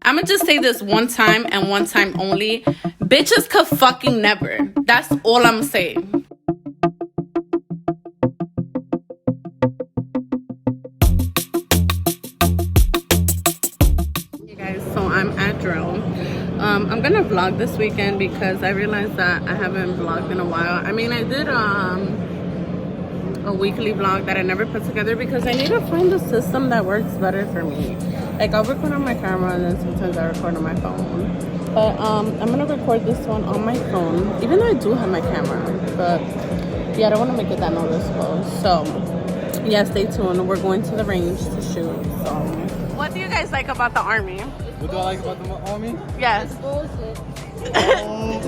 I'm gonna just say this one time and one time only. Bitches could fucking never. That's all I'm saying. Hey guys, so I'm at Drill. I'm gonna vlog this weekend because I realized that I haven't vlogged in a while. I mean, I did a weekly vlog that I never put together because I need to find a system that works better for me. Like, I'll record on my camera and then sometimes I record on my phone. But I'm gonna record this one on my phone, even though I do have my camera. But yeah, I don't want to make it that noticeable. So yeah, stay tuned. We're going to the range to shoot. So what do you guys like about the army? What do I like about the army? Yes.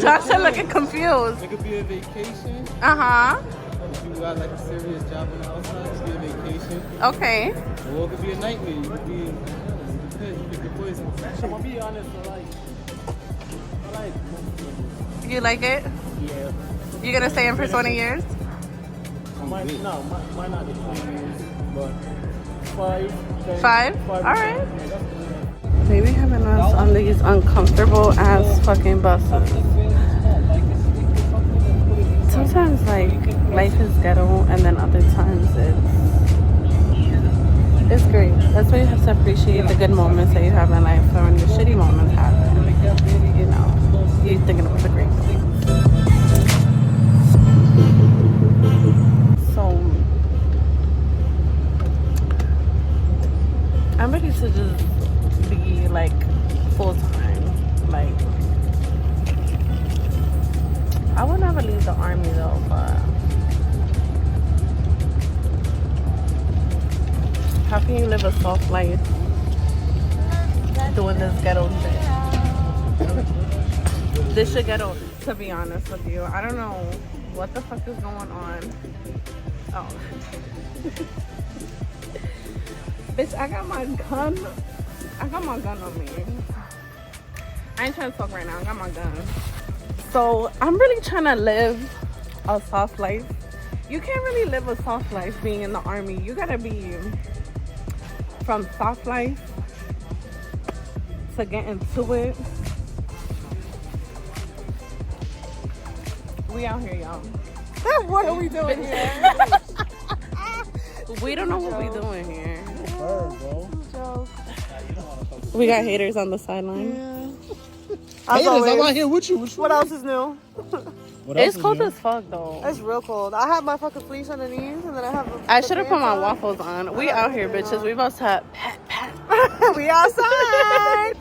Josh is looking confused. It could be a vacation. Uh-huh. If you got like a serious job on the outside, it's be a vacation. Okay. Or it could be a nightmare. You could be in the pit, you pick your poison. Actually, I'll be honest, I like it. You like it? Yeah. You gonna stay in for 20 years? Mine not the 20 years, but 5. 10, 5? 5 All right. They be having us on these uncomfortable ass fucking buses. Sometimes like life is ghetto, and then other times it's great. That's why you have to appreciate the good moments that you have in life, or when the shitty moments happen. You know, you're thinking about the great things. So I'm ready to just be like full time. Like, I would never leave the army though, but how can you live a soft life doing this ghetto shit? This shit ghetto, to be honest with you. I don't know what the fuck is going on. Oh. Bitch, I got my gun on me. I ain't trying to talk right now. I got my gun. So I'm really trying to live a soft life. You can't really live a soft life being in the army. You gotta be from soft life to get into it. We out here, y'all. What are we doing here? We don't know what we doing here. Bird, bro. We got haters on the sideline. Yeah. Haters, I'm out here with you. What else is new? It's cold as fuck though. It's real cold. I have my fucking fleece underneath, and then I have. I should have put my waffles on. We out here, bitches. We about to pat. We outside.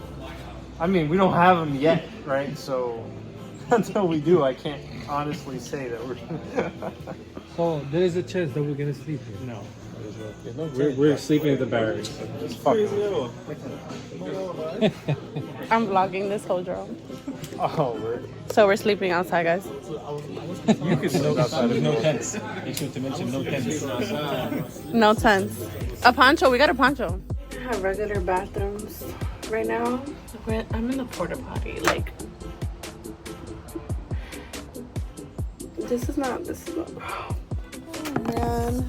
I mean, we don't have them yet, right? So until we do, I can't honestly say that we're. So there is a chance that we're gonna sleep here. No. We're sleeping at the barracks. It's fucking. I'm vlogging this whole drone. Oh, we're. So we're sleeping outside, guys. You can sleep outside. There's no tents. Make sure to mention no tents. No tents. A poncho. We got a poncho. I have regular bathrooms right now. I'm in the porta potty. Like, this is not. Oh, man.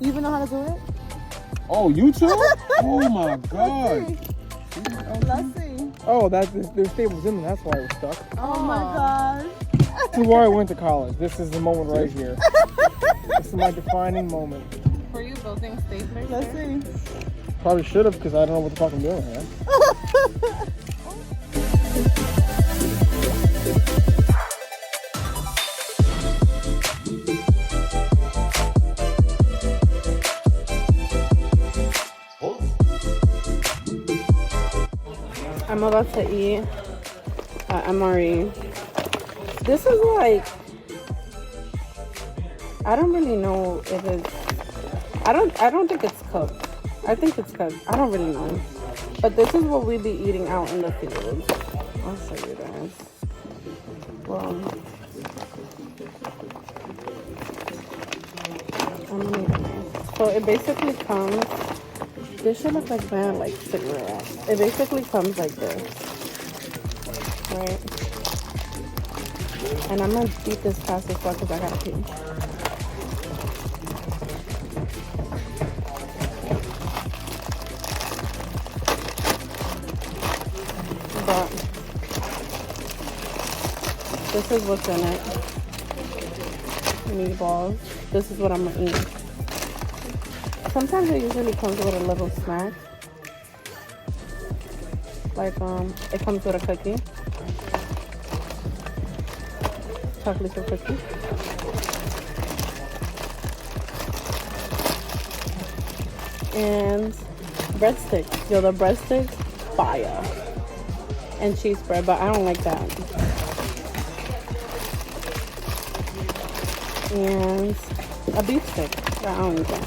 You even know how to do it? Oh, you too? Oh my god. Let's see. Oh, there's stables in there. That's why we're stuck. Oh my god. This is where I went to college. This is the moment right here. This is my defining moment. Were you building staplers? Let's see. Probably should have, because I don't know what the fuck I'm doing here. I'm about to eat at MRE. This is like, I don't really know if it's, I don't think it's cooked. I think it's cooked. I don't really know. But this is what we be eating out in the fields. I'll show you guys. Well, I'm gonna eat it. So it basically comes, this should look like that, like cigarette. It basically comes like this, right? And I'm gonna eat this fast as well because I gotta pee. but this is what's in it. Meatballs. This is what I'm gonna eat. Sometimes it usually comes with a little snack. Like it comes with a cookie. Chocolate chip cookie. And breadsticks. Yo, the breadsticks, fire. And cheese bread, but I don't like that. And a beef stick. I don't need that.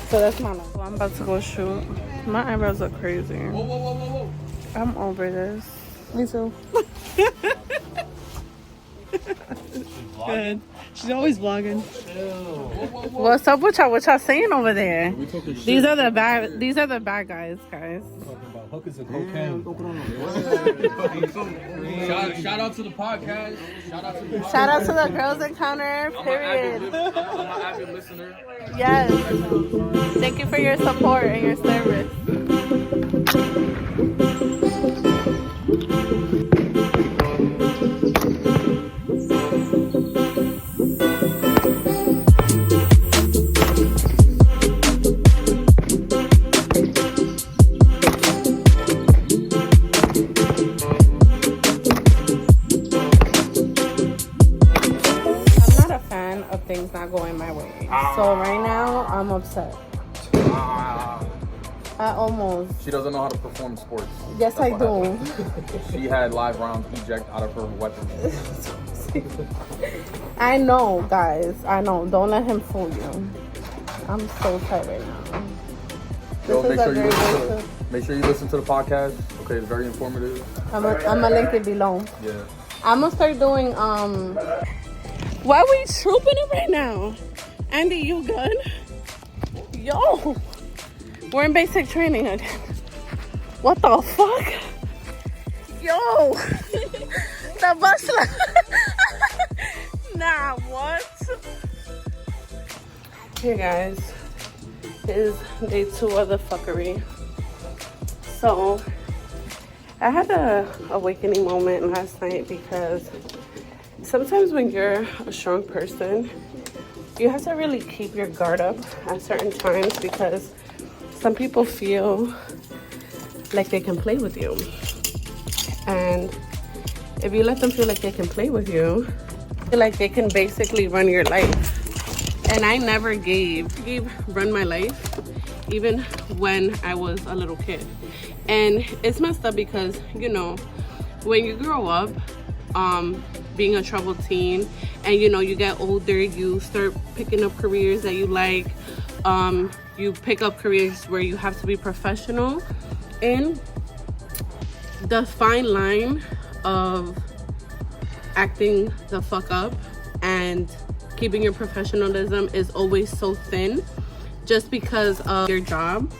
So that's my life. So I'm about to go shoot. My eyebrows look crazy. Whoa, whoa, whoa, whoa, whoa. I'm over this. Me too. Good. She's always vlogging. What's up with y'all? What y'all saying over there? These are the bad guys, guys. Hookers and cocaine. Shout out to the podcast. Shout out to the Girls Encounter, period. I'm an avid listener. Yes. Thank you for your support and your service. Things not going my way. So right now I'm upset. I almost. She doesn't know how to perform sports. Yes, I do. She had live rounds eject out of her weapon. I know, guys. I know. Don't let him fool you. I'm so tired right now. So make sure you listen to the podcast. Okay, it's very informative. I'm gonna link it below. Yeah. I'm gonna start doing Why are we trooping it right now? Andy, you good? Yo! We're in basic training again. What the fuck? Yo! The bus Nah, what? Hey guys. It is day 2 of the fuckery. So, I had a awakening moment last night because sometimes when you're a strong person, you have to really keep your guard up at certain times because some people feel like they can play with you. And if you let them feel like they can play with you, feel like they can basically run your life. And I never run my life, even when I was a little kid. And it's messed up because, you know, when you grow up, being a troubled teen, and you know, you get older, you start picking up careers that you like. You pick up careers where you have to be professional, and the fine line of acting the fuck up and keeping your professionalism is always so thin just because of your job.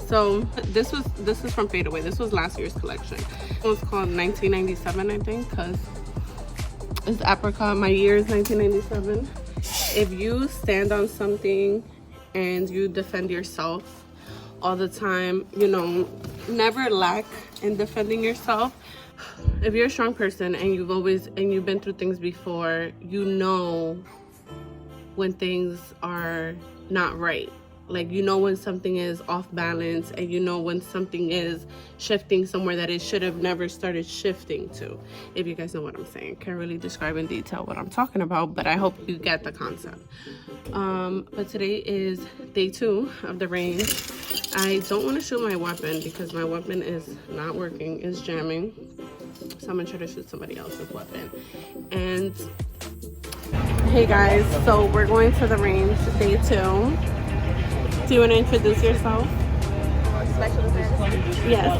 So this is from Fade Away. This was last year's collection. It was called 1997, I think, because it's apricot. My year is 1997. If you stand on something and you defend yourself all the time, you know, never lack in defending yourself. If you're a strong person and you've been through things before, you know when things are not right. Like, you know when something is off balance, and you know when something is shifting somewhere that it should have never started shifting to. If you guys know what I'm saying. Can't really describe in detail what I'm talking about, but I hope you get the concept. But today is day 2 of the range. I don't want to shoot my weapon because my weapon is not working, it's jamming. So I'm gonna try to shoot somebody else's weapon. And hey guys, so we're going to the range, day 2. Do you want to introduce yourself? Yes.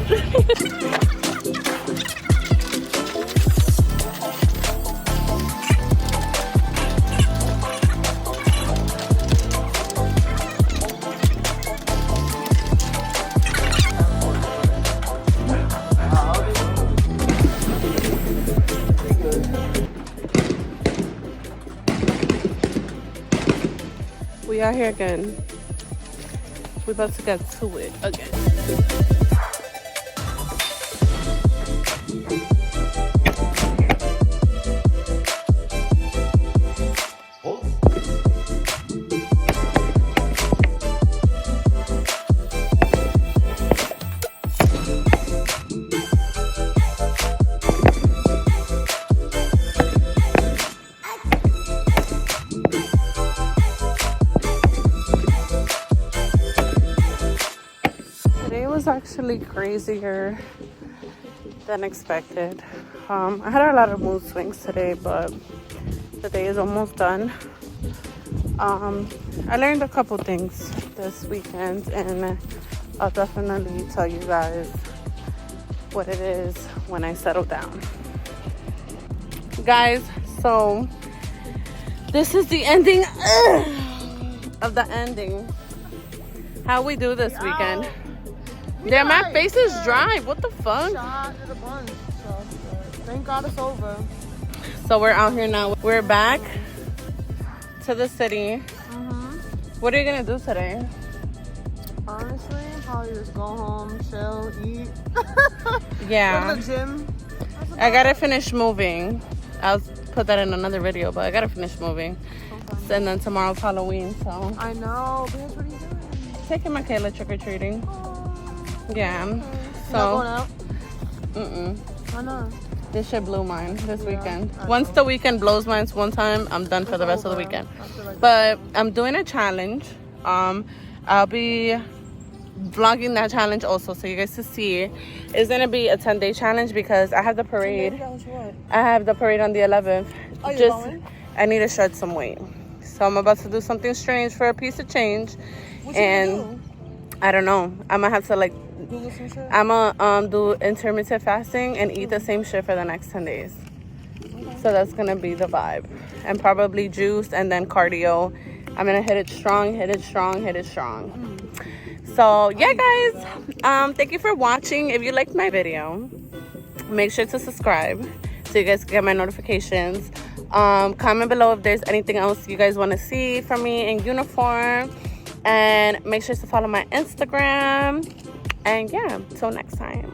We are here again. We're about to get to it again. actually crazier than expected. I had a lot of mood swings today, but the day is almost done. I learned a couple things this weekend, and I'll definitely tell you guys what it is when I settle down. Guys, so this is the ending of the ending. How we do this weekend? Damn, my face is dry. What the fuck? Shot at a bunch. So, thank God it's over. So we're out here now. We're back to the city. What are you gonna do today? Honestly, probably just go home, chill, eat. Yeah. Go to the gym. I gotta finish moving. I'll put that in another video, but I gotta finish moving. Okay. And then tomorrow's Halloween, so I know. But what are you doing? taking Michaela trick-or-treating. Yeah. You're So not going out? mm-mm. I know. This shit blew mine this weekend. I Once know. the weekend blows mine one time, I'm done for the rest of the weekend. But I'm doing a challenge. I'll be vlogging that challenge also, so you guys to see. It's gonna be a 10-day challenge because I have the parade. I have the parade on the 11th. Oh, you're going? I need to shed some weight, so I'm about to do something strange for a piece of change. What And you gonna I don't know. I'm gonna have to like. do? Google some shit? I'm gonna do intermittent fasting and eat the same shit for the next 10 days. So that's gonna be the vibe. And probably juice and then cardio. I'm gonna hit it strong, hit it strong, hit it strong. So yeah, guys, thank you for watching. If you liked my video, make sure to subscribe so you guys can get my notifications. Comment below if there's anything else you guys want to see from me in uniform. And make sure to follow my Instagram. And yeah, till next time.